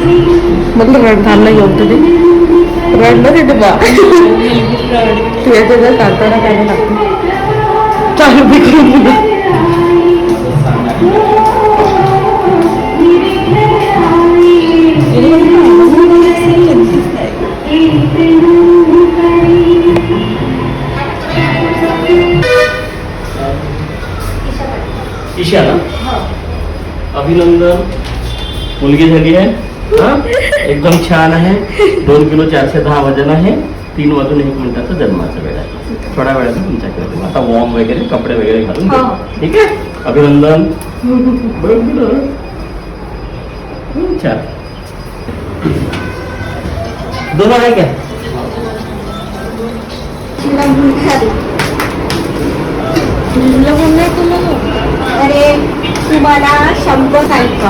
म्हटलं रडताना येऊ ते रडलं ते बा तुझ्या त्याचा काढताना काय लागतं चालू बिकून ईशा ना अभिनंदन मुलगी झाली आहे हा एकदम छान आहे 2 किलो 410 वजन आहे 3 वाजून 1 मिनिटाचा जन्माचा वेळ आहे थोड्या वेळाचा तुमच्याकडे आता वॉर्म वगैरे कपडे वगैरे घालून ठीक आहे अभिनंदन छान दोनों आहे क्या अरे तुम्हाला 100 सांगितलं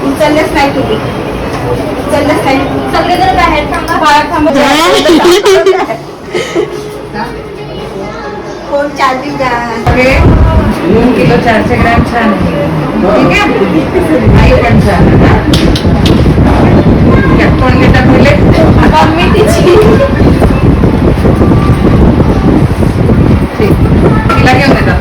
उचललेच नाही तुम्ही उचललेच नाही सगळेजण बाहेर थांबा बाहेर थांबा कोण 4 दिवस 2 किलो 400 ग्रॅम छान आहे आई पण छान कोण घेतात मुले मम्मी तिची तिला घेऊन येतात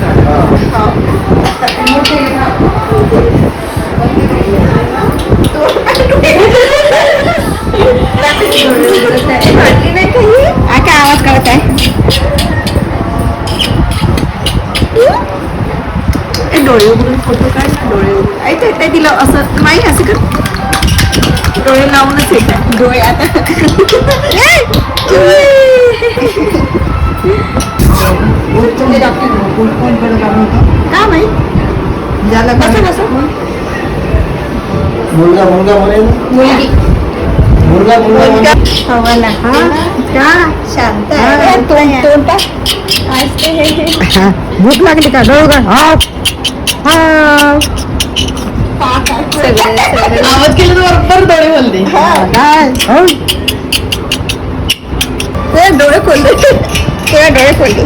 काय आवाज करत आहे डोळे उघडून फोटो काढ डोळे उघडून ऐकते ते तिला असं नाही असं कर डोळे लावूनच येत आहे डोळे आता का माहित ज्याला कसं कसं मुलगा मुलगा म्हणे मुलगी मुलगा मुलगा म्हणे हवाला का शांत भूक लागली का डोळ आवाज केलं तर बरोबर डोळे बोलते डोळे खोलले तेव्हा डोळे खोलले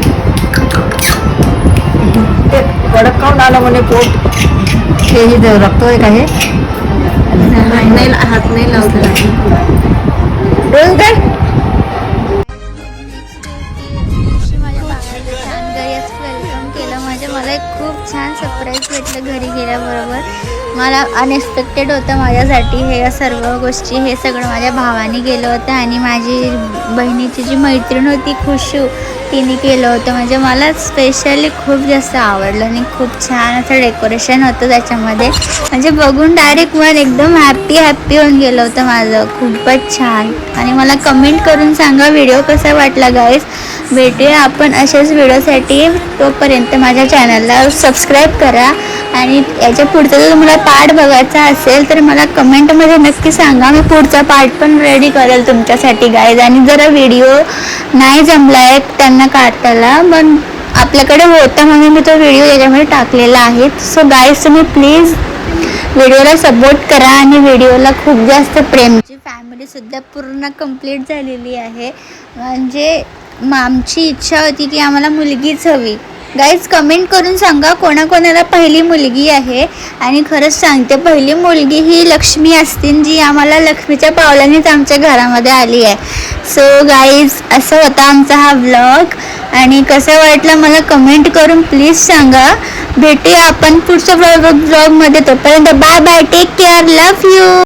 कडक खाऊन आला म्हणे पोट हेही रक्तोय का हे हात नाही लावते डोळे काय माझ्या बाबाला छान घरी वेलकम केलं मला एक खूप छान सरप्राईज भेटलं घरी गेल्याबरोबर मला अनएक्सपेक्टेड होतं माझ्यासाठी हे सर्व गोष्टी हे सगळं माझ्या भावाने केलं होतं आणि माझी बहिणीची जी मैत्रीण होती खुशू तिने केलं होतं म्हणजे मला स्पेशली खूप जास्त आवडलं आणि खूप छान असं डेकोरेशन होतं त्याच्यामध्ये म्हणजे बघून डायरेक्ट मन एकदम हॅप्पी होऊन गेलं होतं माझं खूपच छान आणि मला कमेंट करून सांगा व्हिडिओ कसा वाटला गाईज भेटूया आपण अशाच व्हिडिओसाठी तोपर्यंत माझ्या चॅनलला सबस्क्राईब करा आणि याच्या पुढचा जर तुम्हाला पार्ट बघायचा असेल तर मला कमेंटमध्ये नक्की सांगा मी पुढचा पार्ट पण रेडी करेल तुमच्यासाठी गाईज आणि जरा व्हिडिओ नाही जमला आहे त्यांना काढताना पण आपल्याकडे होता म्हणून मी तो व्हिडिओ याच्यामध्ये टाकलेला आहे सो गाईज तुम्ही प्लीज व्हिडिओला सपोर्ट करा आणि व्हिडिओला खूप जास्त प्रेमची फॅमिलीसुद्धा पूर्ण कंप्लीट झालेली आहे म्हणजे आमची इच्छा होती की आम्हाला मुलगीच हवी गाईज कमेंट करून सांगा कोणाकोणाला पहिली मुलगी आहे आणि खरंच सांगते पहिली मुलगी ही लक्ष्मी असतील जी आम्हाला लक्ष्मीच्या पावलानेच आमच्या घरामध्ये आली आहे सो गाईज असं होता आमचा हा व्लॉग आणि कसं वाटलं मला कमेंट करून प्लीज सांगा भेटूया आपण पुढच्या व्लॉगमध्ये तोपर्यंत bye bye take care love you